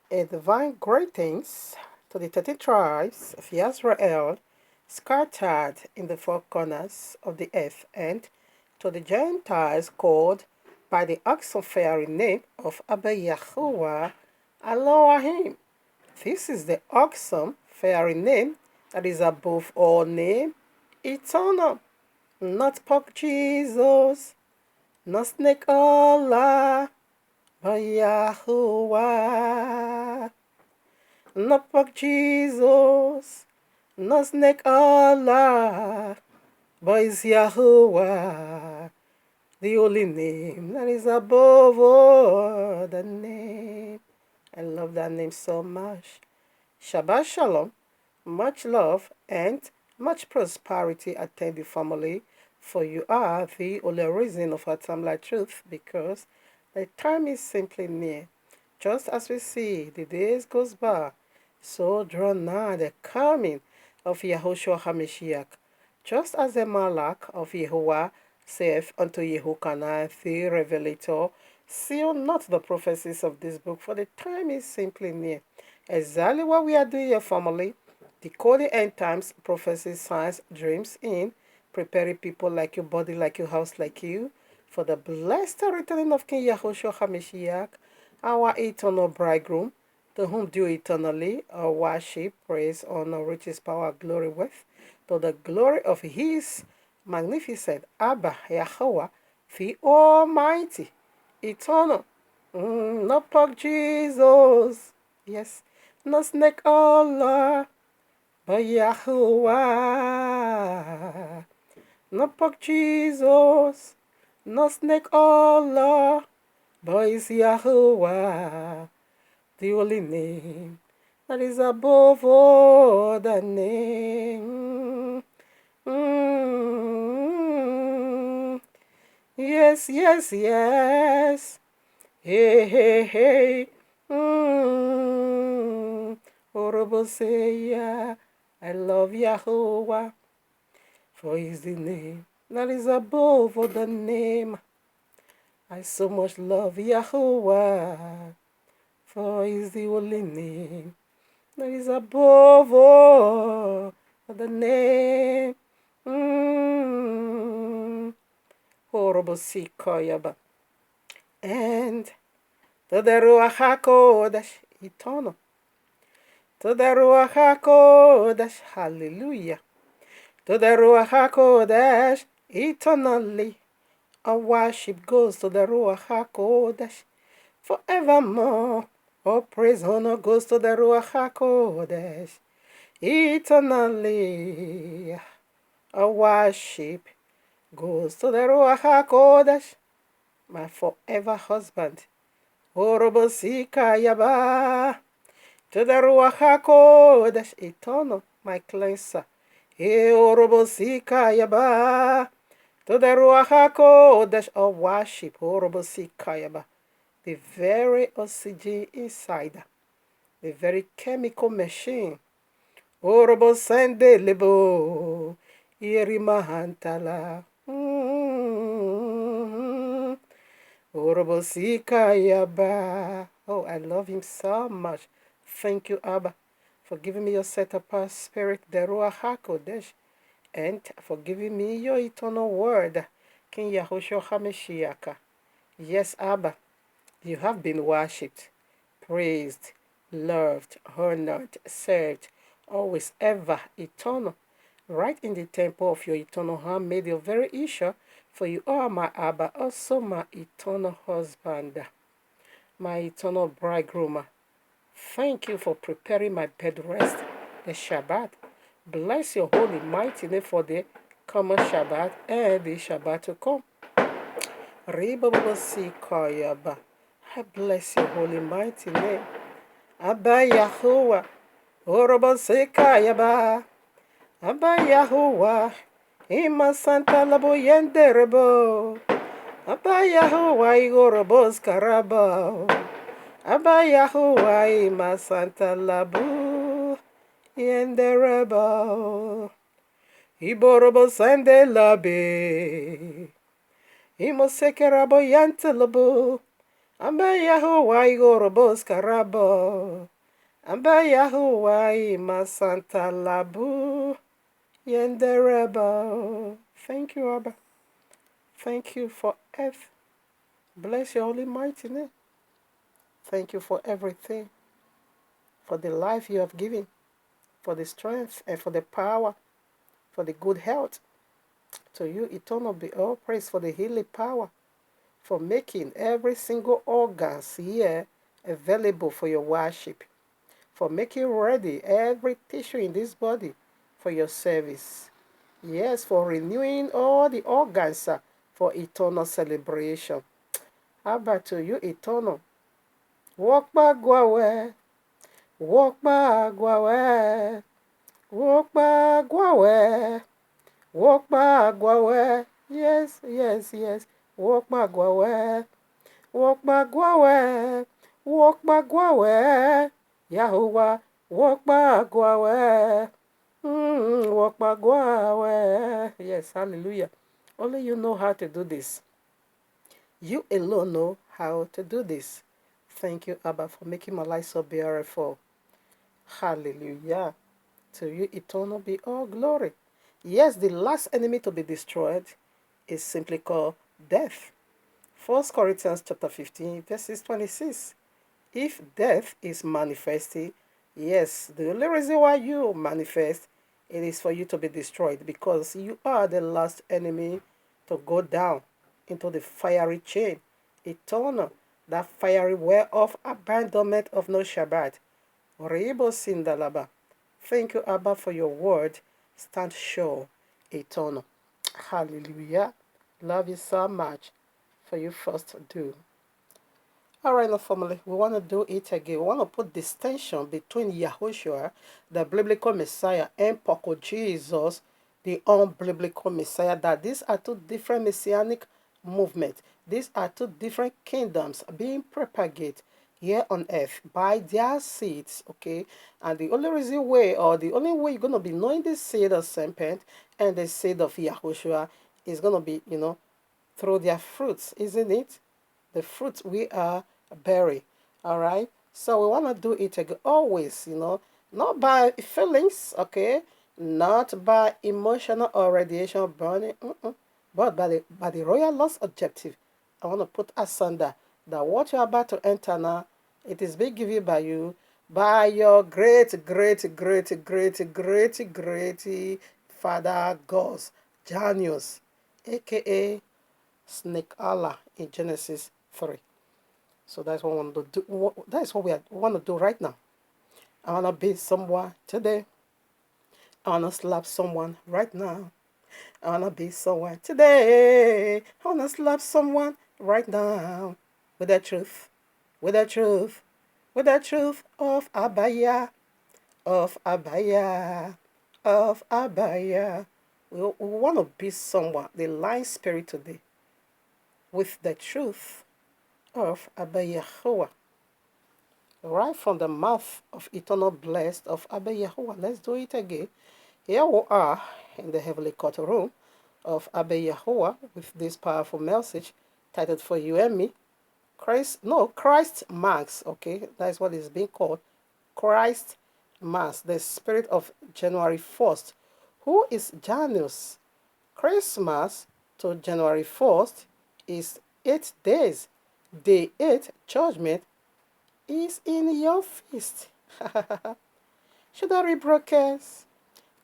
A divine greetings to the 30 tribes of Israel scattered in the four corners of the earth, and to the Gentiles called by the oxen-fearing name of Abba Yahuwah Elohim. This is the oxen-fearing name that is above all name, eternal, not Pork Jesus, not Snake Allah, but Yahuwah. No fuck Jesus, no snake Allah, but it's Yahuwah, the only name that is above all the name. I love that name so much. Shabbat Shalom, much love and much prosperity attend the family, for you are the only reason of our time like truth, because the time is simply near. Just as we see the days goes by, so draw nigh the coming of Yahushua HaMashiach. Just as the Malach of Yehovah saith unto Yehochanan the Revelator, seal not the prophecies of this book, for the time is simply near. Exactly what we are doing here, family. Decoding end times, prophecies, signs, dreams in preparing people like you, body like you, house like you, for the blessed returning of King Yahushua HaMashiach, our eternal bridegroom, to whom due eternally our worship, praise, honor, riches, power, glory with, to the glory of his magnificent Abba Yahweh, the Almighty, eternal, no Pork Jesus, yes, no Snake Allah, but Yahuwah. No Pork Jesus, no Snake Allah, but it's Yahuwah, the only name that is above all the name. Yes, yes, yes. Hey, hey, hey. Horrible say, yeah. I love Yahuwah, for he's the name that is above all the name. I so much love Yahuwah, for he's the only name that is above all the name. Horrible Sikoyaba. And to the Ruach HaKodesh, eternal. To the Ruach HaKodesh, hallelujah. To the Ruach HaKodesh, eternally. Our worship goes to the Ruach HaKodesh forevermore. All praise, honor goes to the Ruach HaKodesh eternally. Our worship goes to the Ruach HaKodesh, my forever husband. Orobosika Yaba. To the Ruach HaKodesh, eternal, my cleanser. Orobosika Yaba. To the Ruach HaKodesh of worship, Orobosika, the very oxygen inside, the very chemical machine, Orobosende Lebo, Irimahantala, Orobosika. Oh, I love him so much. Thank you, Abba, for giving me your set apart spirit, the Ruach HaKodesh, and for giving me your eternal word, King Yahushua HaMashiach. Yes, Abba, you have been worshipped, praised, loved, honored, served, always, ever, eternal, right in the temple of your eternal hand, made your very issue, for you are my Abba, also my eternal husband, my eternal bridegroom. Thank you for preparing my bed rest, the Shabbat. Bless your holy mighty name for the common Shabbat and the Shabbat to come. I bless your holy mighty name. Abba Yahuwah. Orobosekayaba. Abba Yahuwah. Ima Santa Labo Yenderebo. Abba Yahuwah Igorobos Karabo. Abba Yahuwah Ima Santa Labo Yenderebo. Iborobo Sande Labe. Imo Sekerabo Yantelabo. Amba Yahuwah Igorobos Karabo. Amba Yahuwah Masanta Labu. Yenderebo. Thank you, Abba. Thank you for earth. Bless your holy mighty name. Thank you for everything, for the life you have given, for the strength and for the power, for the good health. To you, eternal be all praise for the healing power, for making every single organ here available for your worship, for making ready every tissue in this body for your service. Yes, for renewing all the organs for eternal celebration. How about to you, eternal? Walk back, go away. Walk back, go away. Walk back, go away. Walk back, go away. Yes, yes, yes. Walk back, go away. Walk back, go away. Walk back, go away. Yahuwah, walk back, go away. Walk back, go away. Yes, hallelujah. Only you know how to do this. You alone know how to do this. Thank you, Abba, for making my life so beautiful. Hallelujah. To you, eternal be all glory. Yes, the last enemy to be destroyed is simply called death. 1 Corinthians chapter 15, verses 26. If death is manifested, yes, the only reason why you manifest, it is for you to be destroyed, because you are the last enemy to go down into the fiery chain, eternal, that fiery well of abandonment of no Shabbat. Rebo Sindalaba. Thank you, Abba, for your word. Stand sure, eternal. Hallelujah. Love you so much. For you first do. All right, now, family, we want to do it again. We want to put distinction between Yahushua, the biblical Messiah, and Poco Jesus, the unbiblical Messiah. That these are two different messianic movements. These are two different kingdoms being propagated here on earth by their seeds. Okay, and the only reason way, or the only way you're gonna be knowing the seed of serpent and the seed of Yahushua is gonna be, through their fruits, isn't it? The fruits we are bearing. All right. So we want to do it again, always, not by feelings, okay, not by emotional or radiation burning, but by the royal loss objective. I want to put asunder that what you're about to enter now, it is being given by you, by your great, great, great, great, great, great father God, Janus, aka Snake Allah in Genesis 3. So that's what we want to do. That's what we want to do right now. I want to beat someone today. I want to slap someone right now. I want to beat someone today. I want to slap someone right now. With the truth. With the truth. With the truth of Abaya. Of Abaya. Of Abaya. We want to beat someone, the lying spirit today, with the truth of Abba Yahuwah, right from the mouth of eternal blessed of Abba Yahuwah. Let's do it again. Here we are in the heavenly courtroom of Abba Yahuwah with this powerful message titled for you and me. Christ Mass, okay? That's what is being called. Christ Mass, the spirit of January 1st. Who is Janus? Christmas to January 1st is 8 days. Day 8, judgment, is in your feast. Should I read broadcast?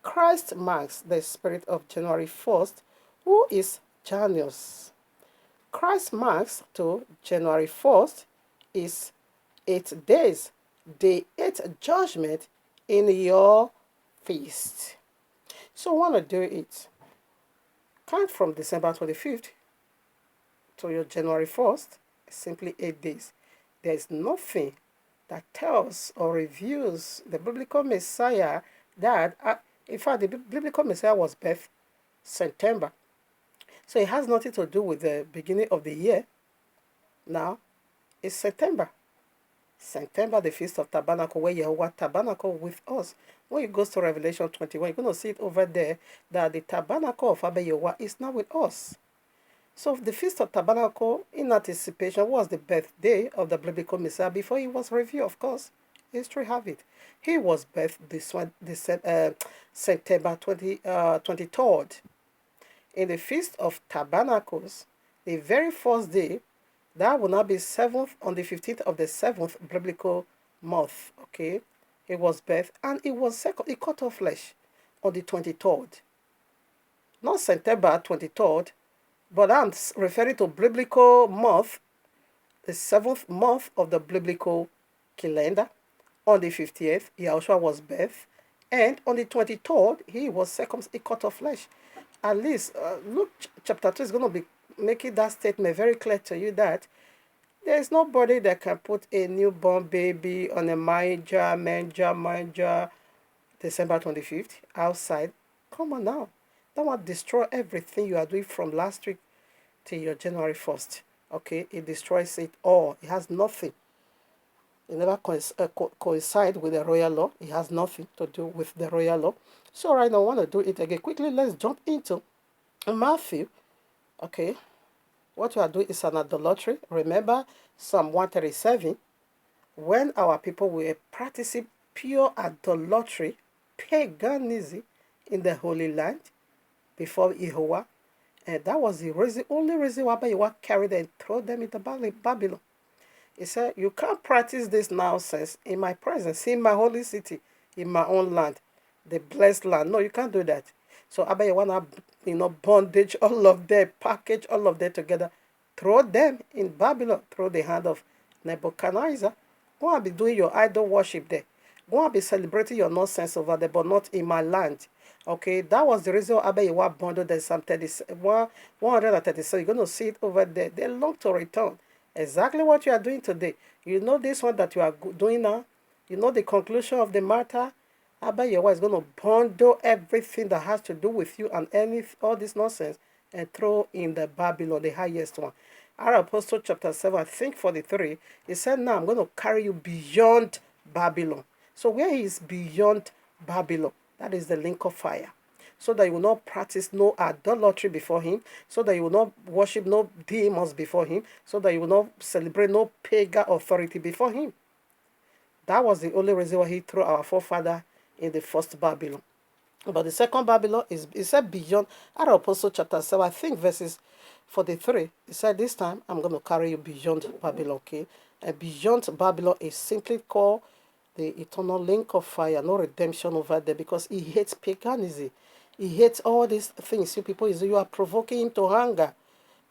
Christ marks the spirit of January 1st, who is Janus. Christ marks to January 1st is 8 days. Day 8, judgment in your feast. So I want to do it. Count from December 25th to your January 1st, simply 8 days. There is nothing that tells or reveals the biblical Messiah that, in fact, the biblical Messiah was birthed September. So it has nothing to do with the beginning of the year. Now, it's September. September, the Feast of Tabernacle, where Yahweh tabernacle with us. When you go to Revelation 21, you're going to see it over there that the tabernacle of Abba Yahweh is now with us. So the Feast of Tabernacle, in anticipation, was the birthday of the biblical Messiah before he was revealed, of course. History have it. He was birthed September 23rd. In the Feast of Tabernacles, the very first day, that will now be 7th on the 15th of the 7th biblical month. Okay, it was birthed, and it was second. It cut off flesh on the 23rd, not September 23rd, but I'm referring to biblical month, the 7th month of the biblical calendar. On the 50th, Yahushua was birthed, and on the 23rd, he was he cut off flesh. At least, Luke chapter 2 is going to be making that statement very clear to you that there is nobody that can put a newborn baby on a manger, December 25th, outside. Come on now. That will destroy everything you are doing from last week till your January 1st. Okay, it destroys it all. It has nothing. It never coincide with the royal law. It has nothing to do with the royal law. So right now, I want to do it again. Quickly, let's jump into Matthew. Okay, what you are doing is an idolatry. Remember Psalm 137. When our people were practicing pure idolatry, paganism in the Holy Land before Jehovah, and that was the only reason why Jehovah carried them and throw them into Babylon. He said, you can't practice this nonsense in my presence, in my holy city, in my own land, the blessed land. No, you can't do that. So Abba, you want to, bondage all of them, package all of them together, throw them in Babylon, through the hand of Nebuchadnezzar. Go and be doing your idol worship there. Go and be celebrating your nonsense over there, but not in my land. Okay, that was the reason Abba Yewa bundled the Psalm 137. You're going to see it over there. They long to return. Exactly what you are doing today. You know this one that you are doing now. You know the conclusion of the matter. Abba Yewa is going to bundle everything that has to do with you and all this nonsense and throw in the Babylon, the highest one. Our Apostle chapter 7, I think 43, he said, now I'm going to carry you beyond Babylon. So where is beyond Babylon? That is the link of fire. So that you will not practice no idolatry before him, so that you will not worship no demons before him, so that you will not celebrate no pagan authority before him. That was the only reason why he threw our forefather in the first Babylon. But the second Babylon is said beyond. Out of Apostle chapter 7, I think verses 43, he said, this time I'm going to carry you beyond Babylon, okay? And beyond Babylon is simply called the eternal link of fire, no redemption over there, because he hates paganism. He hates all these things. You people, you are provoking him to hunger.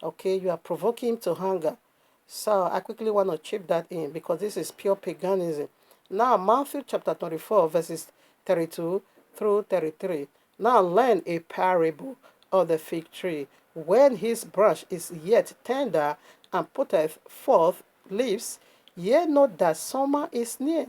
Okay, you are provoking him to hunger. So I quickly want to chip that in because this is pure paganism. Now, Matthew chapter 24, verses 32 through 33. Now learn a parable of the fig tree. When his branch is yet tender and putteth forth leaves, ye know that summer is near.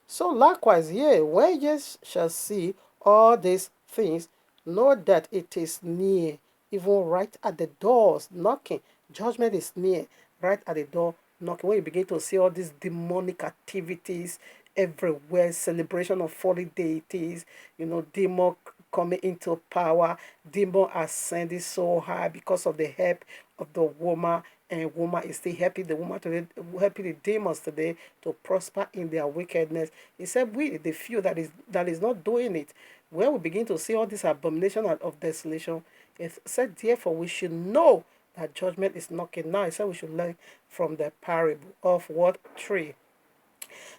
So likewise, ye, when ye shall see all these things, know that it is near, even right at the doors, knocking. Judgment is near, right at the door, knocking. When you begin to see all these demonic activities everywhere, celebration of fallen deities, demon coming into power, demon ascending so high because of the help of the woman, and woman is still helping the woman today, helping the demons today to prosper in their wickedness. He said, we, the few that is not doing it, when we begin to see all this abomination of desolation, it said, therefore, we should know that judgment is knocking now. He said we should learn from the parable of what tree.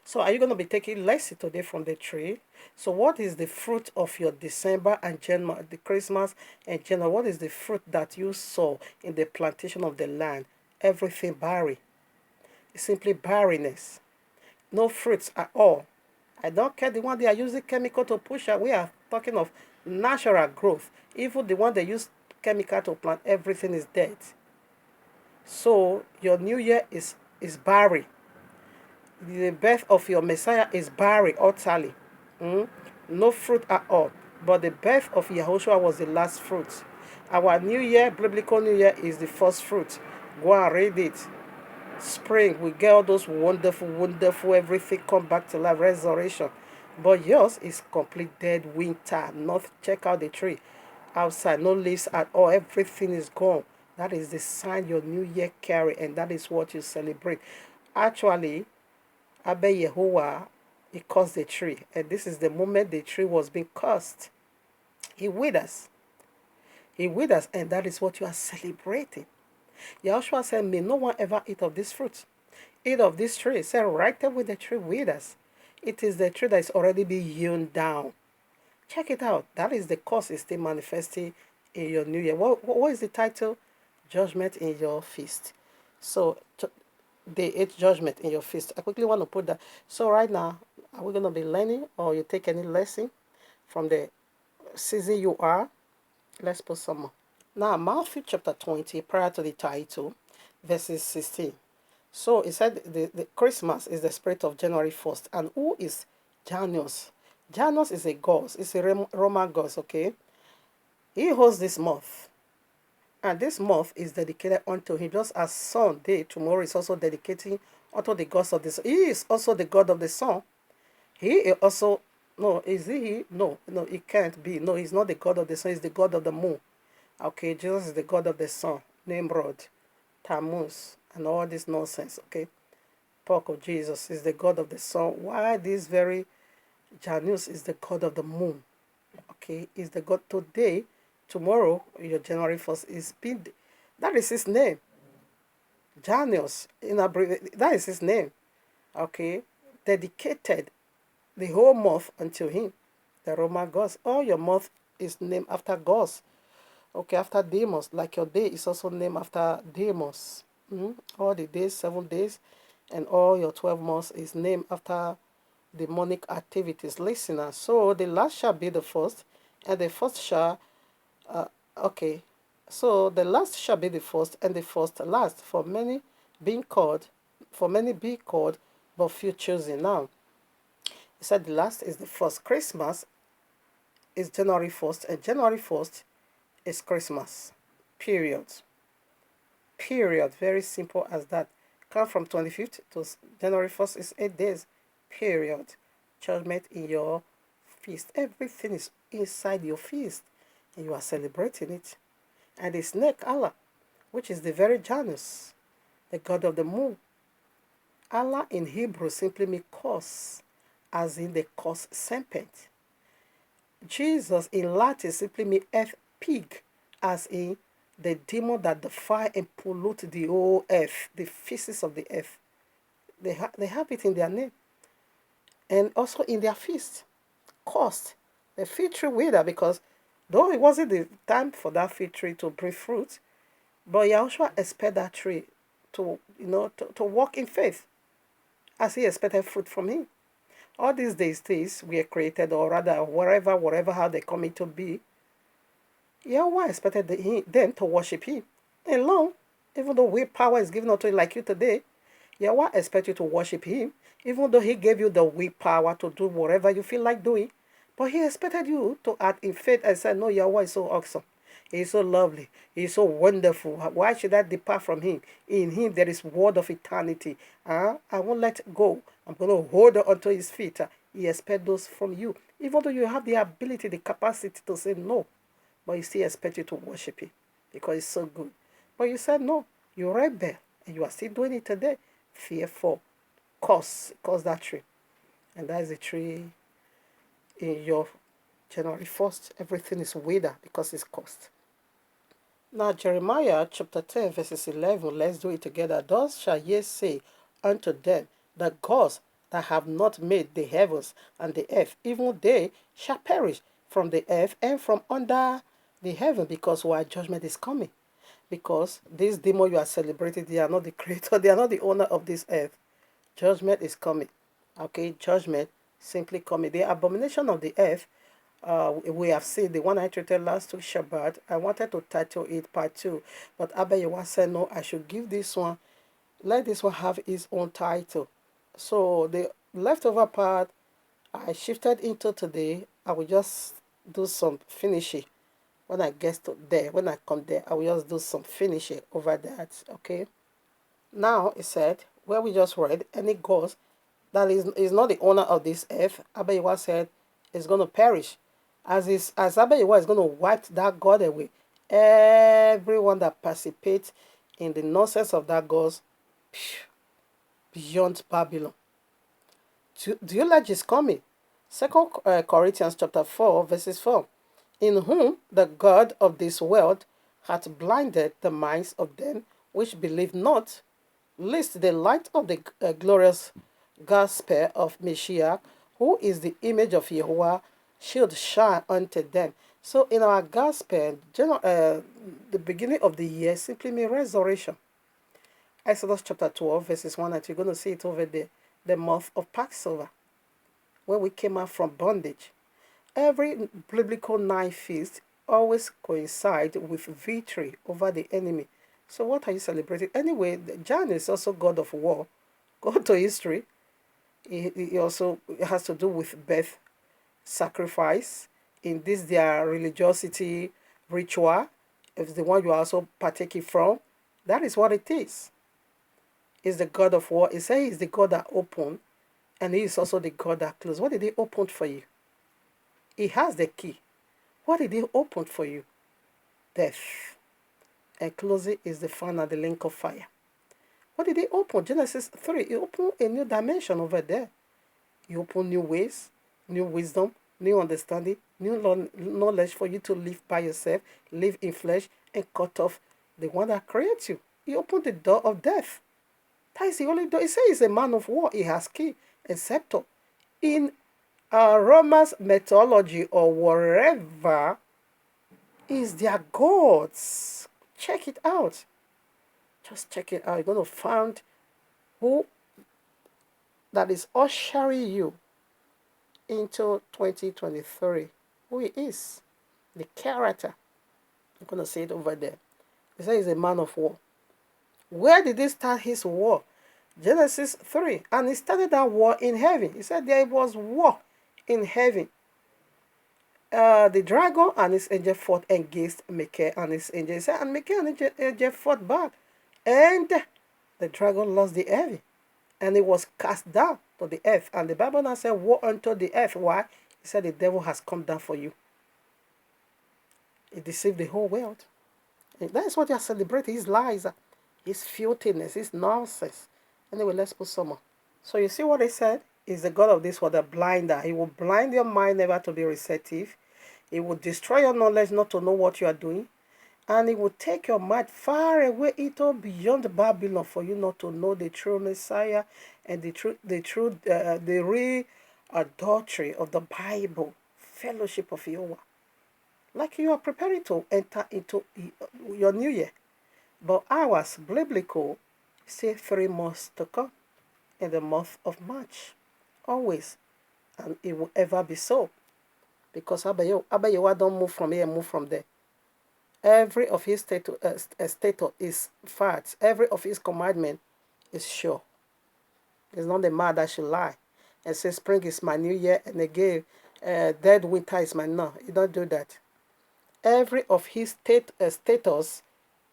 So are you going to be taking lesson today from the tree? So what is the fruit of your December and January, the Christmas and January? What is the fruit that you saw in the plantation of the land? Everything barren. It's simply barrenness. No fruits at all. I don't care the one they are using chemical to push out. We are talking of natural growth. Even the one they use chemical to plant, everything is dead. So your new year is barren. The birth of your Messiah is barren utterly. No fruit at all. But the birth of Yahushua was the last fruit. Our new year, biblical new year, is the first fruit. Go and read it. Spring, we get all those wonderful, everything come back to life, resurrection. But yours is complete dead winter. Check out the tree outside, no leaves at all. Everything is gone. That is the sign your new year carry, and that is what you celebrate. Actually, Abba Yehovah, he cursed the tree, and this is the moment the tree was being cursed. He with us. He with us, and that is what you are celebrating. Yahushua said, may no one ever eat of this fruit. Eat of this tree. He said, right there with the tree with us. It is the tree that is already being hewn down. Check it out. That is the cause is still manifesting in your new year. What is the title? Judgment in your feast. So, the eighth judgment in your feast. I quickly want to put that. So, right now, are we going to be learning or you take any lesson from the season you are? Let's put some more. Now, Matthew chapter 20, prior to the title, verses 16. So, it said the Christmas is the spirit of January 1st. And who is Janus? Janus is a god. It's a Roman god, okay? He holds this month. And this month is dedicated unto him, just as Sunday, tomorrow is also dedicating unto the gods of the sun. He is also the god of the sun. He is also, no, is he? No, he can't be. No, he's not the god of the sun, he's the god of the moon. Okay, Jesus is the god of the sun, Nimrod, Tammuz, and all this nonsense, okay? Talk of Jesus is the god of the sun. Why this very Janus is the god of the moon? Okay, is the god today, tomorrow, your January 1st is been, that is his name. Janus, that is his name. Okay, dedicated the whole month unto him, the Roman gods. All your month is named after gods. Okay, after Deimos, like your day is also named after Deimos. All the days, 7 days, and all your 12 months is named after demonic activities. Listener, so the last shall be the first, and the first shall, okay, so the last shall be the first, and the first last. For many be called, but few chosen. Now, he said the last is the first. Christmas is January 1st, and January 1st is Christmas. Period. Period. Very simple as that. Come from 25th to January 1st is 8 days. Period. Judgment in your feast. Everything is inside your feast, and you are celebrating it. And the snake, Allah, which is the very Janus, the god of the moon. Allah in Hebrew simply means curse, as in the cursed serpent. Jesus in Latin simply means earth pig, as in the demon that defile and pollute the whole earth, the feces of the earth. They have it in their name. And also in their feast. Cursed. The fig tree wither, because though it wasn't the time for that fig tree to bring fruit, but Yahushua expected that tree to, to walk in faith, as he expected fruit from him. All these days were created, or rather, whatever how they come into be, Yahweh expected them to worship him alone, even though willpower is given unto you like you today. Yahweh expects you to worship him, even though he gave you the willpower to do whatever you feel like doing. But he expected you to act in faith and say, no, Yahweh is so awesome. He is so lovely. He is so wonderful. Why should I depart from him? In him there is word of eternity. I won't let go. I'm going to hold on to his feet. He expects those from you. Even though you have the ability, the capacity to say no, but he still expects you to worship him because it's so good. But you said no. You rebel, and you are still doing it today. Fearful. Cause that tree. And that is the tree in your January 1st. Everything is withered because it's cursed. Now, Jeremiah chapter 10, verses 11, let's do it together. Thus shall ye say unto them, the gods that have not made the heavens and the earth, even they shall perish from the earth and from under the heaven, because why judgment is coming. Because this demon you are celebrating, they are not the creator, they are not the owner of this earth. Judgment is coming. Okay, judgment simply coming. The abomination of the earth, we have seen the one I treated last week, Shabbat. I wanted to title it part 2, but Abba Yewa said no, I should give this one, let this one have its own title. So the leftover part I shifted into today. I will just do some finishing when I get to there. When I come there, I will just do some finishing over that. Okay. Now it said, where we just read, any ghost that is not the owner of this earth, Abba Yewa said, is going to perish. As Abba Yewa is going to wipe that God away, Everyone that participates in the nonsense of that goes beyond Babylon. Theology is coming. Second Corinthians chapter 4, verses 4. In whom the God of this world hath blinded the minds of them which believe not, lest the light of the glorious gospel of Messiah, who is the image of Yahweh, should shine unto them. So in our gospel, the beginning of the year simply means resurrection. Exodus chapter 12, verses 1 and 2, you're going to see it over there. The month of Passover, where we came out from bondage. Every biblical night feast always coincides with victory over the enemy. So what are you celebrating? Anyway, John is also God of war. Go to history. He also has to do with birth, sacrifice. In this, their religiosity ritual, if the one you are also partaking from, that is what it is. Is the God of war. He says he's the God that opened, and he is also the God that closed. What did he open for you? He has the key. What did he open for you? Death. And closing is the final, the link of fire. What did he open? Genesis 3. He opened a new dimension over there. He opened new ways, new wisdom, new understanding, new knowledge for you to live by yourself, live in flesh, and cut off the one that creates you. He opened the door of death. That is the only door. He says he's a man of war. He has key and scepter. In Romans mythology or wherever is their gods. Check it out. Just check it out. You're going to find who that is ushering you into 2023. Who he is. The character. I'm going to say it over there. He says he's a man of war. Where did he start his war? Genesis 3. And he started that war in heaven. He said there was war in heaven. The dragon and his angel fought against Michael and his angel. He said, and Michael and his angel fought back. And the dragon lost the heaven. And it was cast down to the earth. And the Bible now said, woe unto the earth. Why? He said, the devil has come down for you. He deceived the whole world. And that is what you are celebrating. His lies, his filthiness, his nonsense. Anyway, let's put some more. So you see what he said? Is the God of this world, the blinder. He will blind your mind never to be receptive. He will destroy your knowledge not to know what you are doing. And he will take your mind far away into beyond Babylon for you not to know the true Messiah and the real adultery of the Bible, fellowship of Yahweh. Like you are preparing to enter into your new year. But ours, biblical, say 3 months to come in the month of March. Always. And it will ever be so. Because Abba don't move from here, move from there. Every of his status is facts. Every of his commandment is sure. It's not the man that should lie and say spring is my new year and again dead winter is my no. He don't do that. Every of his status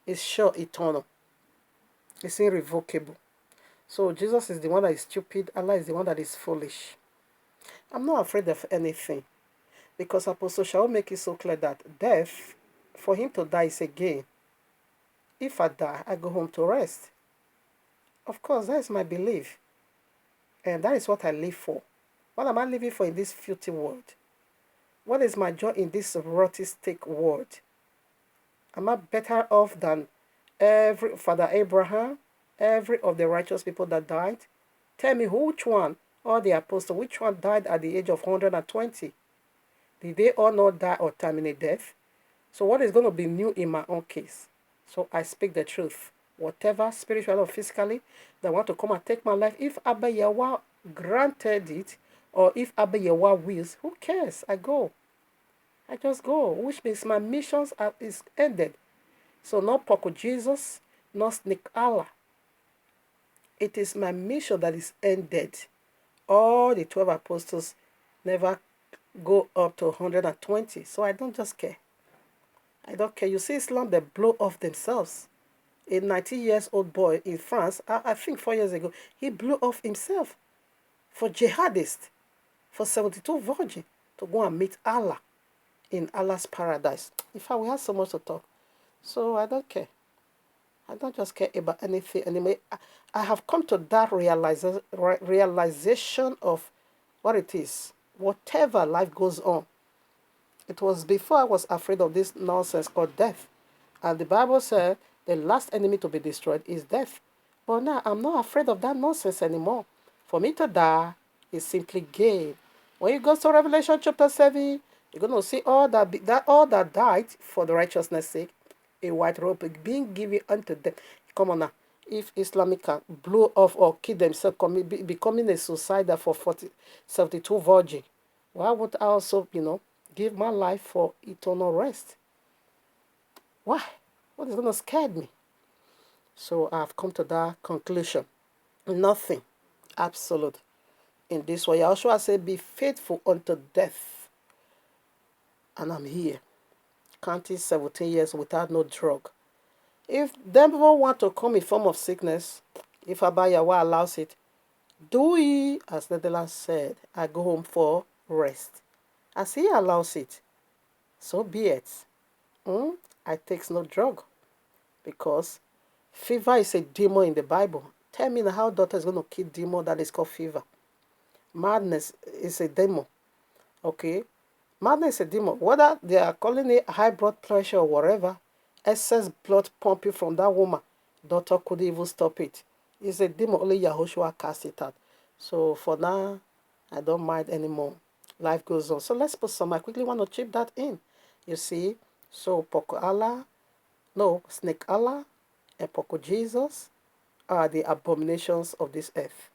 is sure, eternal. It's irrevocable. So Jesus is the one that is stupid. Allah is the one that is foolish. I'm not afraid of anything. Because Apostle shall make it so clear that death, for him to die is a gain. If I die, I go home to rest. Of course, that is my belief. And that is what I live for. What am I living for in this filthy world? What is my joy in this rottistic world? Am I better off than every Father Abraham, every of the righteous people that died? Tell me which one, or the apostle, which one died at the age of 120? Did they all not die or terminate death? So what is going to be new in my own case? So I speak the truth. Whatever, spiritually or physically, that want to come and take my life, if Abba Yahweh granted it, or if Abba Yahweh wills, who cares? I go. I just go, which means my missions is ended. So not Poco Jesus, not Snake Allah. It is my mission that is ended. All the 12 apostles never go up to 120. So I don't just care. I don't care. You see Islam, they blow off themselves. A 90-year-old boy in France, I think 4 years ago, he blew off himself for jihadists, for 72 virgins, to go and meet Allah in Allah's paradise. In fact, we have so much to talk. So I don't care. I don't just care about anything anymore. I have come to that realization of what it is. Whatever life goes on, it was before I was afraid of this nonsense called death. And the Bible said the last enemy to be destroyed is death. But now I'm not afraid of that nonsense anymore. For me to die is simply gain. When you go to Revelation chapter 7, you're going to see all that died for the righteousness' sake, a white robe being given unto them. Come on now. If Islamic can blow off or kill themselves, becoming a suicider for 72 virgin, why would I also, give my life for eternal rest? Why? What is going to scare me? So I've come to that conclusion. Nothing absolute in this way. Yahshua said, be faithful unto death. And I'm here, counting 17 years without no drug. If them people want to come in form of sickness, if Abba Yahweh allows it, do ye, as Netherlands said, I go home for rest. As he allows it, so be it. I takes no drug because fever is a demon in the Bible. Tell me how doctor is going to kill demon that is called fever. Madness is a demon. Okay? Madness is a demon. Whether they are calling it high blood pressure or whatever, excess blood pumping from that woman, doctor couldn't even stop it. It's a demon. Only Yahushua cast it out. So for now, I don't mind anymore. Life goes on. So let's put some. I quickly want to chip that in. You see? So Poco Allah, no, Snake Allah, and Poco Jesus are the abominations of this earth.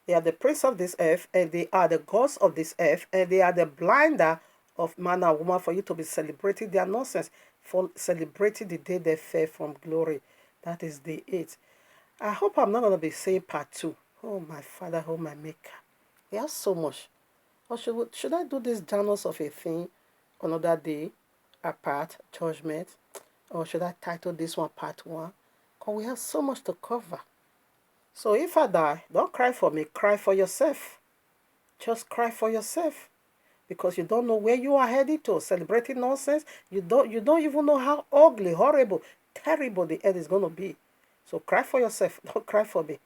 They are the prince of this earth, and they are the gods of this earth, and they are the blinder of man and woman for you to be celebrating their nonsense, for celebrating the day they fell from glory. That is day 8. I hope I'm not going to be saying part 2. Oh, my Father, oh, my Maker. There's so much. Or should I do this journals of a thing another day, apart, judgment? Or should I title this one part 1? Because we have so much to cover. So if I die, don't cry for me. Cry for yourself. Just cry for yourself. Because you don't know where you are headed to. Celebrating nonsense. You don't even know how ugly, horrible, terrible the end is going to be. So cry for yourself. Don't cry for me.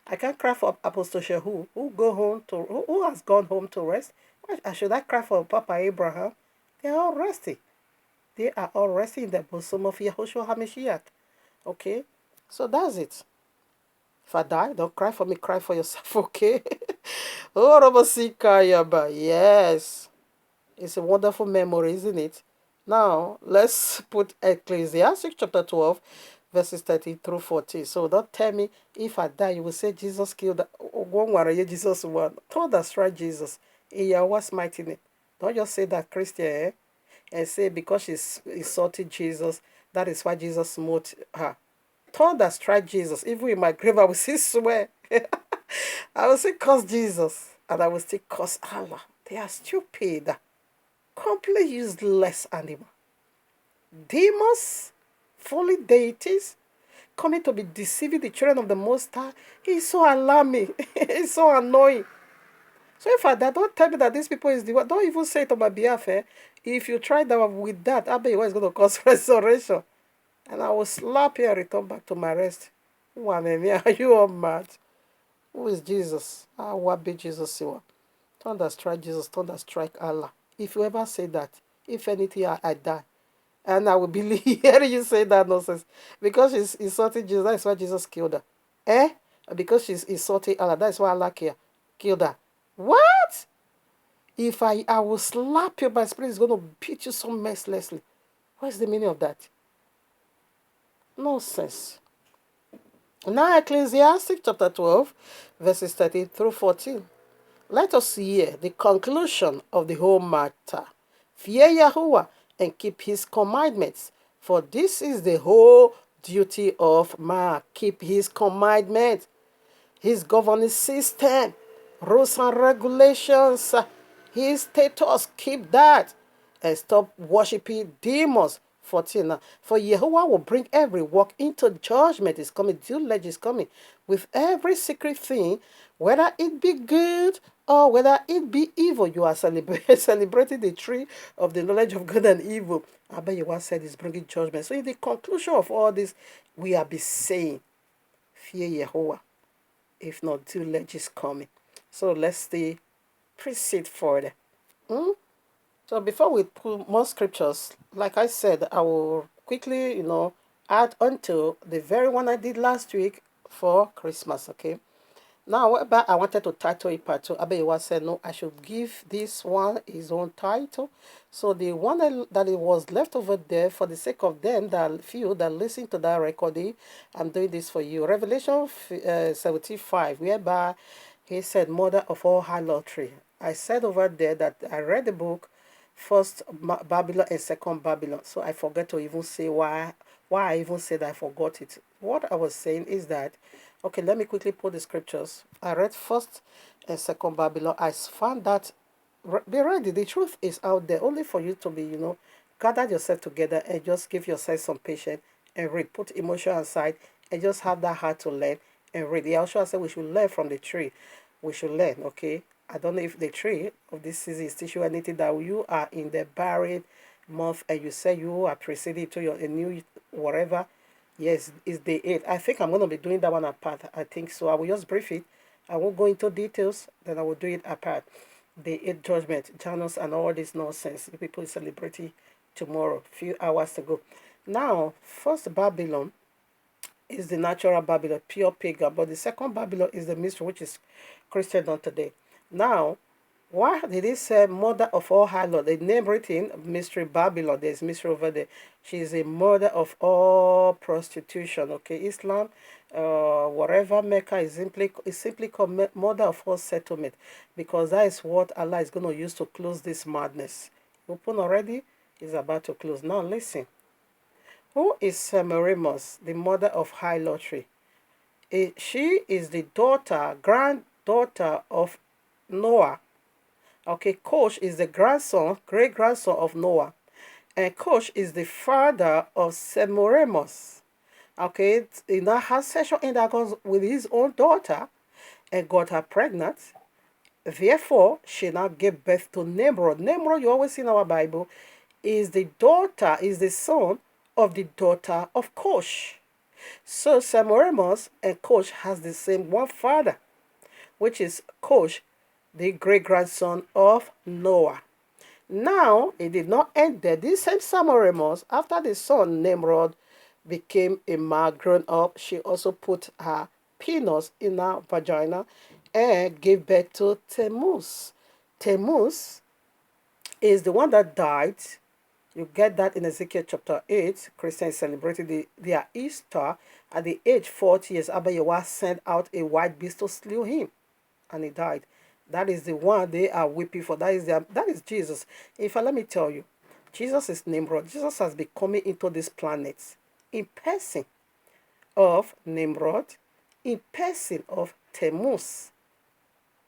I can't cry for Apostle Shehu, who has gone home to rest. Why should I cry for Papa Abraham? They are all resting. They are all resting in the bosom of Yahushua HaMashiach. Okay? So that's it. If I die, don't cry for me, cry for yourself, okay? Oh, Robosikayaba, yes. It's a wonderful memory, isn't it? Now, let's put Ecclesiastes chapter 12, verses 13 through 14. So don't tell me if I die, you will say Jesus killed Jesus won. Told us, right, Jesus. In Yahweh's mighty name. Don't just say that Christian, and say because she's insulted Jesus, that is why Jesus smote her. Thunder strike Jesus. Even in my grave, I will still swear. I will still curse Jesus. And I will still curse Allah. They are stupid. Completely useless animal. Demons, fully deities, coming to be deceiving the children of the Most High. It's so alarming. It's so annoying. So if I die, don't tell me that these people is the one. Don't even say it on my behalf. If you try that with that, I bet you is going to cause resurrection. And I will slap you and return back to my rest. Are you all mad? Who is Jesus? What be Jesus? Thunder strike Jesus, thunder strike Allah. If you ever say that, if anything, I die. And I will believe hearing you say that nonsense. Because she's insulting Jesus, that's why Jesus killed her. Because she's insulting Allah, that's why Allah killed her. What? If I will slap you, my spirit is going to beat you so mercilessly. What's the meaning of that? Nonsense. Now, Ecclesiastes chapter 12, verses 13 through 14. Let us hear the conclusion of the whole matter. Fear Yahuwah and keep his commandments, for this is the whole duty of man. Keep his commandments, his governing system, rules and regulations, his status. Keep that and stop worshiping demons. 14. For Yehovah will bring every work into judgment. Is coming, judgment is coming with every secret thing, whether it be good or whether it be evil, you are celebrating the tree of the knowledge of good and evil. I bet you what said is bringing judgment. So in the conclusion of all this, we are be saying, fear Yahweh, if not, tillage is coming. So let's stay, proceed further. Hmm? So before we put more scriptures, like I said, I will quickly, add onto the very one I did last week for Christmas, okay? Now, I wanted to title it part two. Abeyiwa said, no, I should give this one his own title. So the one that it was left over there, for the sake of them, that few that listen to that recording, I'm doing this for you. Revelation 75, whereby he said, mother of all harlotry. I said over there that I read the book, First Babylon and Second Babylon. So I forget to even say why I even said I forgot it. What I was saying is that, okay, let me quickly pull the scriptures. I read First and Second Babylon. I found that, be ready. The truth is out there, only for you to be, gather yourself together and just give yourself some patience and read. Put emotion aside and just have that heart to learn and read. Yahshua said we should learn from the tree. We should learn, okay? I don't know if the tree of this season is teaching you anything, that you are in the barren month and you say you are proceeding to your a new whatever. Yes, it's day 8. I think I'm going to be doing that one apart. I think so. I will just brief it. I won't go into details. Then I will do it apart. Day 8 judgment, Janus, and all this nonsense. The people celebrating tomorrow. Few hours to go. Now, first Babylon is the natural Babylon, pure pagan. But the second Babylon is the mystery, which is Christendom today. Now, why did he say mother of all harlot? The name written, mystery Babylon. There's mystery over there. She is a mother of all prostitution. Okay, Islam, whatever Mecca is simply called mother of all settlement, because that is what Allah is going to use to close this madness. Open already, is about to close. Now listen. Who is Semiramis, the mother of harlotry? She is the granddaughter of Noah. Okay, Cush is the great grandson of Noah. And Cush is the father of Semiramis. Okay, he now has sexual intercourse with his own daughter and got her pregnant. Therefore, she now gave birth to Nimrod. Nimrod, you always see in our Bible, is the son of the daughter of Cush. So Semiramis and Cush has the same one father, which is Cush, the great grandson of Noah. Now, it did not end there. This same Semiramis, after the son Nimrod became a man grown up, she also put her penis in her vagina and gave birth to Tammuz. Tammuz is the one that died. You get that in Ezekiel chapter 8. Christians celebrated their Easter at the age 40 years. Abba Yahweh sent out a white beast to slew him, and he died. That is the one they are weeping for. That is Jesus. In fact, let me tell you, Jesus is Nimrod. Jesus has been coming into this planet in person of Nimrod, in person of Tammuz.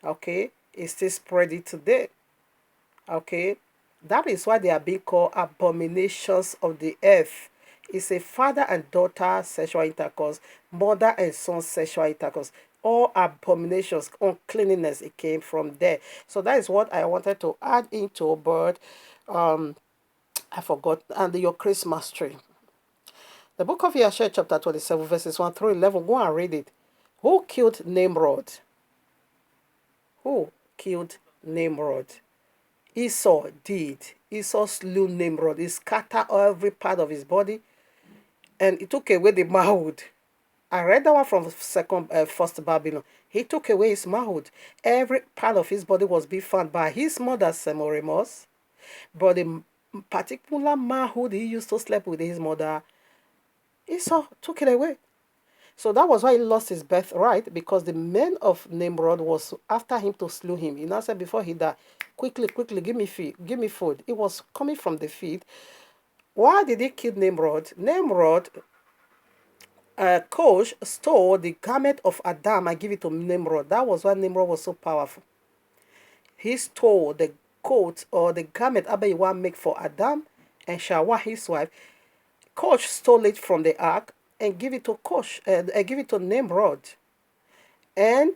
Okay, it's still spreading today. Okay, that is why they are being called abominations of the earth. It's a father and daughter sexual intercourse, mother and son sexual intercourse. All abominations, uncleanliness, it came from there. So that is what I wanted to add into, but I forgot. And your Christmas tree. The book of Yeshua, chapter 27, verses 1 through 11. Go and read it. Who killed Nimrod? Who killed Nimrod? Esau did. Esau slew Nimrod. He scattered every part of his body, and he took away the manhood. I read that one from First Babylon. He took away his manhood. Every part of his body was being found by his mother Semiramis, but the particular manhood he used to sleep with his mother, Esau took it away. So that was why he lost his birthright, because the men of Nimrod was after him to slew him. He now said before he died, quickly, give me food. It was coming from the feed. Why did he kill Nimrod? Cush stole the garment of Adam and give it to Nimrod. That was why Nimrod was so powerful. He stole the coat or the garment Abba make for Adam and Shawa, his wife. Cush stole it from the ark and give it to Nimrod. And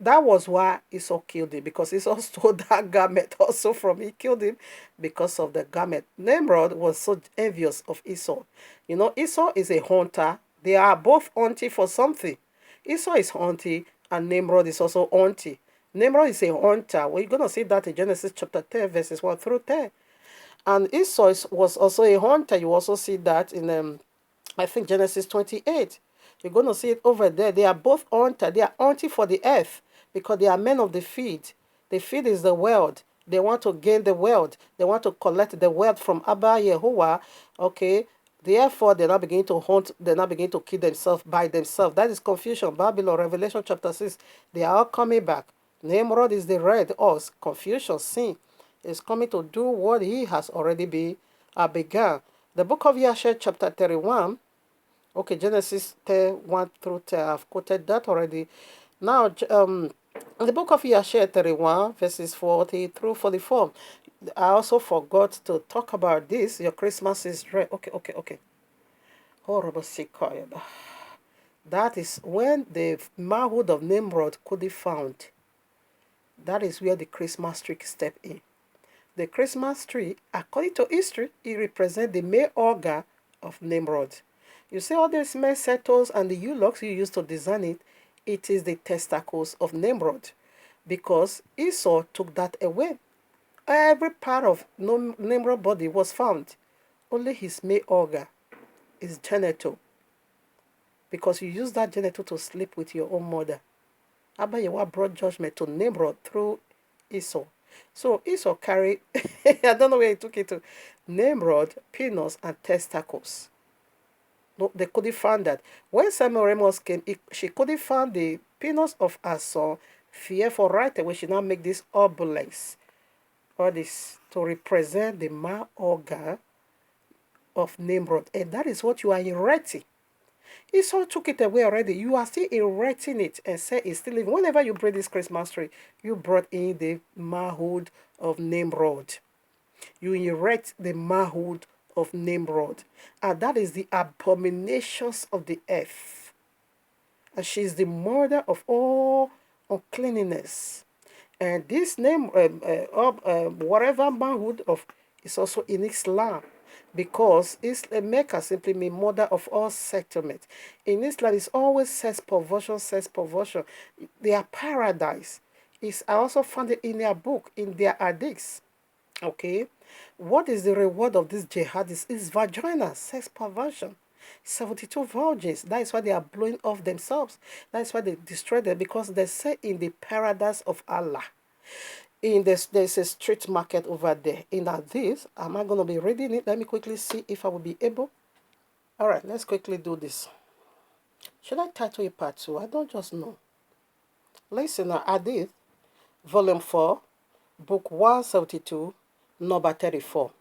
that was why Esau killed him, because Esau stole that garment also from him. He killed him because of the garment. Nimrod was so envious of Esau. You know, Esau is a hunter. They are both hunting for something. Esau is hunting, and Nimrod is also hunting. Nimrod is a hunter. We're going to see that in Genesis chapter 10, verses 1 through 10. And Esau was also a hunter. You also see that in, I think, Genesis 28. You're going to see it over there. They are both hunter. They are hunting for the earth because they are men of the field. The field is the world. They want to gain the world. They want to collect the wealth from Abba Yehovah. Okay. Therefore, they're not beginning to hunt. They're not beginning to kill themselves by themselves. That is confusion. Babylon, Revelation chapter 6. They are all coming back. Nimrod is the red horse. Confusion, sin is coming to do what he has already begun. The book of Yashar, chapter 31. Okay, Genesis 10, 1 through 10. I've quoted that already. Now, the book of Yashar 31, verses 40 through 44. I also forgot to talk about this. Your Christmas is ready. Okay. Horrible Sikoya. That is when the manhood of Nimrod could be found. That is where the Christmas tree step in. The Christmas tree, according to history, it represents the male organ of Nimrod. You see all these male settlers and the hillocks you used to design it, it is the testicles of Nimrod, because Esau took that away. Every part of Nimrod's body was found. Only his male organ, his genital, because you use that genital to sleep with your own mother. Abba Yehovah brought judgment to Nimrod through Esau. So Esau carried, I don't know where he took it to, Nimrod, penis, and testicles. No, they couldn't find that. When Semiramis came, she couldn't find the penis of her son. Fearful right away, she now make this obelisk, or this to represent the male organ of Nimrod. And that is what you are erecting. Esau took it away already. You are still erecting it and say it's still living. Whenever you bring this Christmas tree, you brought in the manhood of Nimrod. You erect the manhood of Nimrod. And that is the abominations of the earth. And she is the mother of all uncleanness. And this name, whatever manhood of, is also in Islam, because Mecca simply means mother of all settlement. In Islam, it's always says perversion, says perversion. Their paradise is also found in their book, in their hadiths. Okay, what is the reward of this jihadists? Is vagina, sex perversion. 72 virgins. That is why they are blowing off themselves. That is why they destroy them, because they say in the paradise of Allah. In this, there's a street market over there. In this, am I going to be reading it? Let me quickly see if I will be able. All right, let's quickly do this. Should I title it part 2? I don't just know. Listen, Hadith, volume 4, book 172, number 34.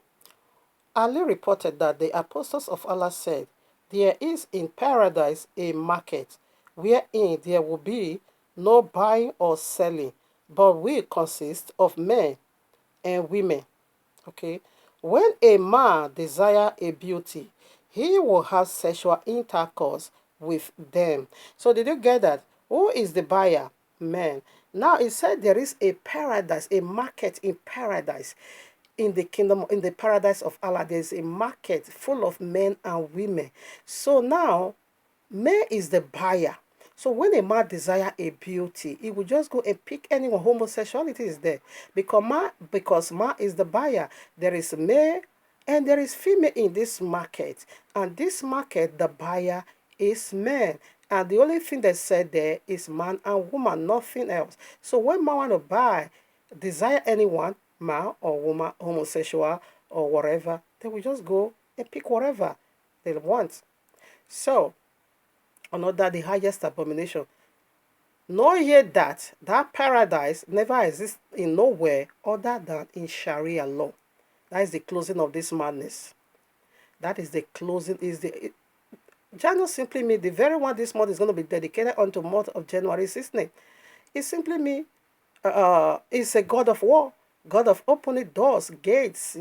Ali reported that the apostles of Allah said, "There is in paradise a market, wherein there will be no buying or selling, but will consist of men and women." Okay. When a man desire a beauty, he will have sexual intercourse with them. So did you get that? Who is the buyer? Man. Now it said there is a paradise, a market in paradise. In the kingdom, in the paradise of Allah, there's a market full of men and women. So now, man is the buyer. So when a man desire a beauty, he will just go and pick anyone. Homosexuality is there, because man is the buyer. There is male and there is female in this market, and this market, the buyer is man. And the only thing that said there is man and woman, nothing else. So when man want to buy, desire anyone, man or woman, homosexual or whatever, they will just go and pick whatever they want. So, another, the highest abomination. Know ye that paradise never exists in nowhere other than in Sharia law. That is the closing of this madness. That is the closing. January simply means the very one this month is going to be dedicated unto month of January 16th. It simply means it's a God of war, God of opening doors, gates,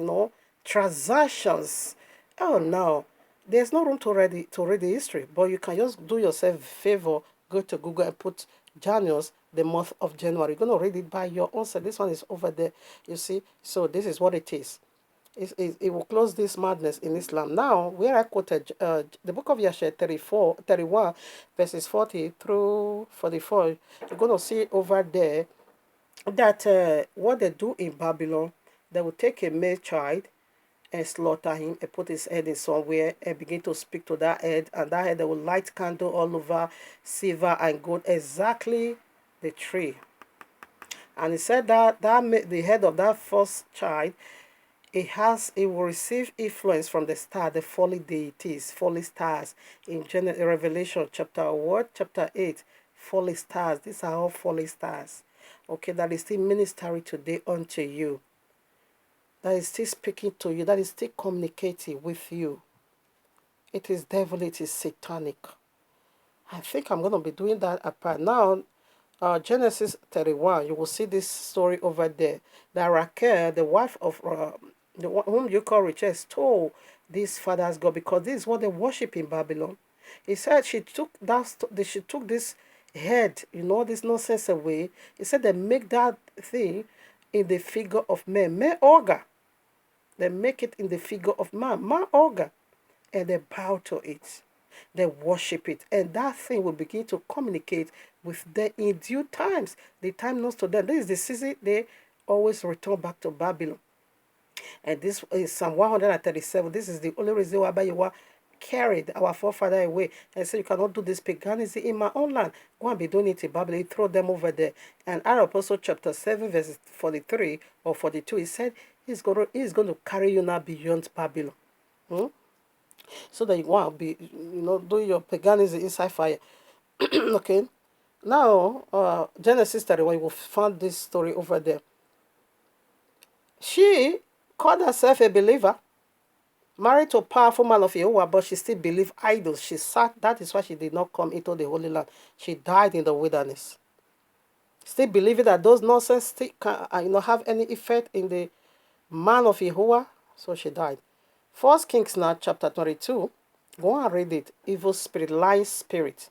transactions. Oh no, there's no room to read the history, but you can just do yourself a favor, go to Google and put Janus, the month of January. You're going to read it by your own self. This one is over there, you see. So this is what it is. It will close this madness in Islam. Now, where I quoted the book of Yashar 31, verses 40 through 44, you're going to see over there that what they do in Babylon, they will take a male child and slaughter him and put his head in somewhere and begin to speak to that head, and that head they will light candle all over silver and gold, exactly the tree. And he said that the head of that first child, it will receive influence from the star, the fallen deities, fallen stars. In Revelation chapter what? Chapter 8. Fallen stars. These are all fallen stars. Okay, that is still ministering today unto you. That is still speaking to you. That is still communicating with you. It is devil, it is satanic. I think I'm going to be doing that apart. Now, Genesis 31, you will see this story over there. That Raquel, the wife of whom you call Rachel, stole this father's God, because this is what they worship in Babylon. He said she took this head, this nonsense away. He said they make that thing in the figure of man, Orga. They make it in the figure of man, Orga, and they bow to it. They worship it, and that thing will begin to communicate with them in due times. The time knows to them. This is the season they always return back to Babylon. And this is Psalm 137. This is the only reason why you were carried our forefather away and said, you cannot do this paganism in my own land. Go and be doing it in Babylon. He throw them over there. And Acts Apostle chapter 7, verses 43 or 42, he said, he's going to carry you now beyond Babylon. So that you want to be, doing your paganism inside fire. Okay. Now, Genesis 31, you will find this story over there. She called herself a believer, married to a powerful man of Jehovah, but she still believed idols. She sat, that is why she did not come into the Holy Land. She died in the wilderness. Still believing that those nonsense still can, have any effect in the man of Jehovah, so she died. 1 Kings now, chapter 22, go and read it. Evil spirit, lying spirit.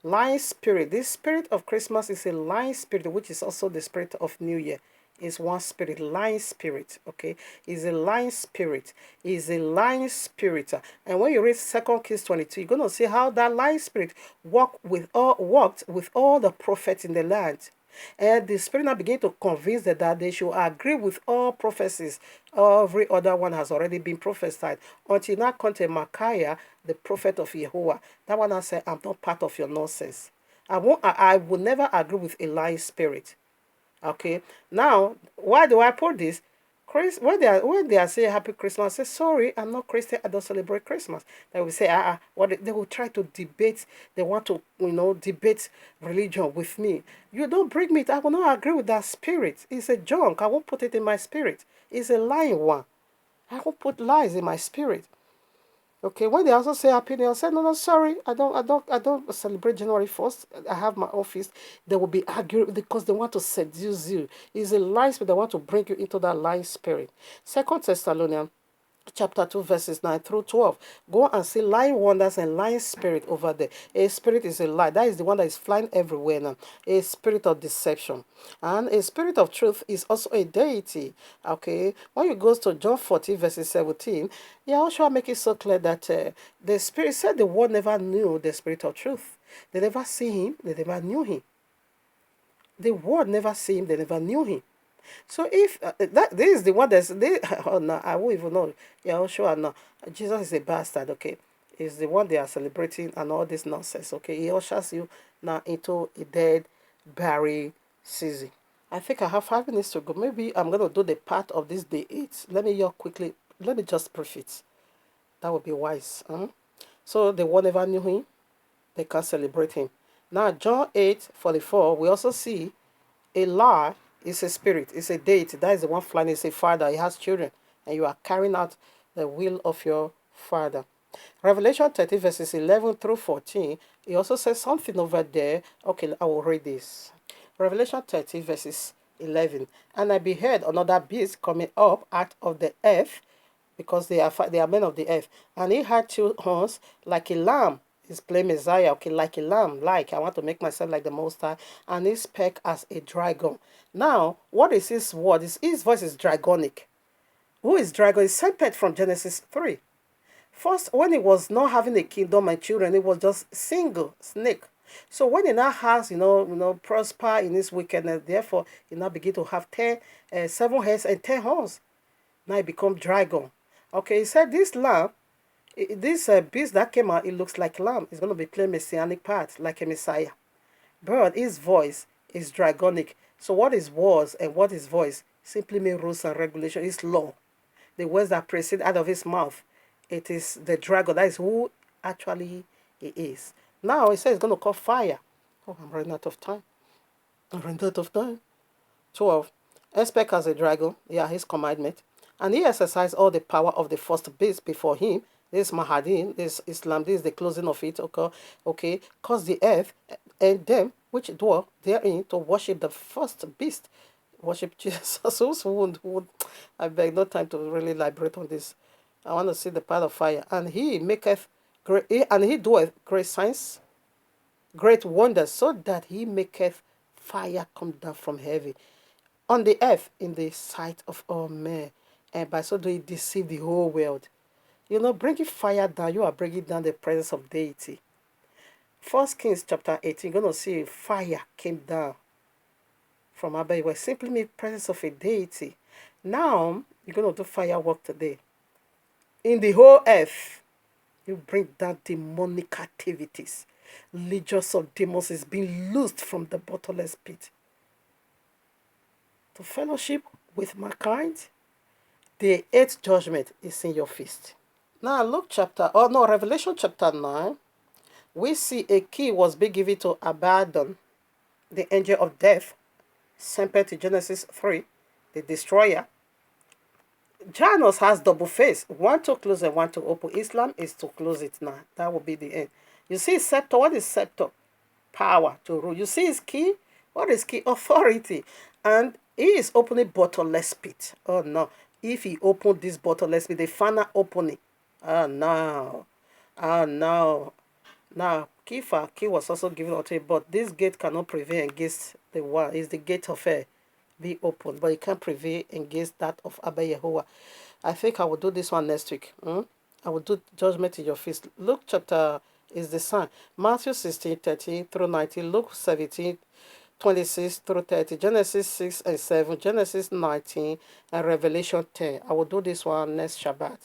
Lying spirit. This spirit of Christmas is a lying spirit, which is also the spirit of New Year. Is one spirit, lying spirit, okay? Is a lying spirit. Is a lying spirit. And when you read 2 Kings 22, you're going to see how that lying spirit worked with all the prophets in the land. And the spirit now began to convince them that they should agree with all prophecies. Every other one has already been prophesied. Until now come to Micaiah, the prophet of Jehovah. That one I said, I'm not part of your nonsense. I will never agree with a lying spirit. Okay. Now, why do I put this? When they are saying Happy Christmas, I say, sorry, I'm not Christian, I don't celebrate Christmas. They will say, they will try to debate, they want to, debate religion with me. You don't bring me, I will not agree with that spirit. It's a junk, I won't put it in my spirit. It's a lying one. I won't put lies in my spirit. Okay, when they also say happy, they'll say, no, sorry, I don't celebrate January 1st. I have my office. They will be arguing because they want to seduce you. It's a lie spirit. They want to bring you into that lying spirit. 2 Thessalonians chapter 2, verses 9 through 12. Go and see lying wonders and lying spirit over there. A spirit is a lie. That is the one that is flying everywhere now. A spirit of deception. And a spirit of truth is also a deity. Okay. When you go to John 14, verses 17, Yahushua make it so clear that the spirit said the world never knew the spirit of truth. They never see him. They never knew him. The world never see him. They never knew him. So if this is the one oh no, I won't even know. Yeah, I'll show no. Jesus is a bastard, okay? Is the one they are celebrating and all this nonsense, okay? He ushers you now into a dead, buried season. I think I have 5 minutes to go. Maybe I'm going to do the part of this day 8. Let me just brief it. That would be wise. So the one never knew him. They can't celebrate him. Now, John 8:44, we also see a lie. It's a spirit. It's a deity. That is the one flying. It's a father. He has children. And you are carrying out the will of your father. Revelation 30 verses 11 through 14. He also says something over there. Okay, I will read this. Revelation 30 verses 11. And I beheld another beast coming up out of the earth, because they are men of the earth. And he had 2 horns like a lamb, He's playing Messiah, okay, like a lamb, like I want to make myself like the Most High, and he spake as a dragon. Now, what is his word? His voice is dragonic. Who is dragon? Is serpent from Genesis 3. First, when he was not having a kingdom and children, it was just single snake. So when he now has, prosper in his wickedness, therefore he now begin to have 7 heads and 10 horns. Now he become dragon. Okay, he said this lamb, this beast that came out, it looks like lamb. It's going to be playing messianic part, like a messiah. But his voice is dragonic. So what his words and what his voice simply mean rules and regulation. It's law. The words that proceed out of his mouth, it is the dragon. That is who actually he is. Now he says he's going to call fire. Oh, I'm running out of time. 12. Expect as a dragon, yeah, his commandment. And he exercised all the power of the first beast before him. This Mahdi, this Islam, this is the closing of it, okay. Cause the earth and them which dwell therein to worship the first beast. Worship Jesus. would I beg no time to really elaborate on this. I want to see the part of fire. And he maketh great, and he doeth great signs, great wonders, so that he maketh fire come down from heaven on the earth in the sight of all men, and by so doing deceive the whole world. Bringing fire down, you are bringing down the presence of deity. First Kings chapter 18, you're going to see fire came down from above. It was simply the presence of a deity. Now, you're going to do firework today. In the whole earth, you bring down demonic activities. Legions of demons is being loosed from the bottomless pit to fellowship with mankind. The 8th judgment is in your feast. Now, Revelation chapter 9, we see a key was being given to Abaddon, the angel of death, sent to Genesis 3, the destroyer. Janus has double face, one to close and one to open. Islam is to close it now. That will be the end. You see scepter, what is scepter? Power to rule. You see his key? What is key? Authority. And he is opening bottomless pit. Oh no. If he opened this bottomless pit, the final opening. Oh no. Oh no. Now, key was also given unto him, but this gate cannot prevail against the one. Is the gate of air be open, but it can't prevail against that of Abba Yehovah. I think I will do this one next week. I will do judgment in your feast. Luke chapter is the sign. Matthew 16:13 through 19. Luke 17:26 through 30. Genesis 6 and 7. Genesis 19 and Revelation 10. I will do this one next Shabbat.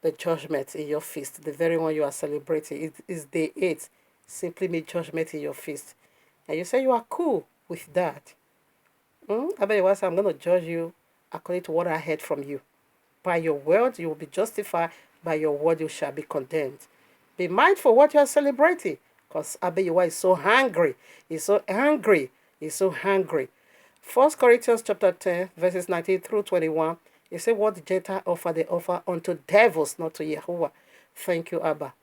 The judgment in your feast, the very one you are celebrating. It is day 8. Simply mean judgment in your feast. And you say you are cool with that. I bet you what, I'm going to judge you according to what I heard from you. By your word, you will be justified. By your word, you shall be condemned. Be mindful what you are celebrating. Because Abiyawa is so hungry. He's so angry. He's so hungry. 1 Corinthians chapter 10, verses 19 through 21. He said, what the Gentile offer, they offer unto devils, not to Yahweh. Thank you, Abba.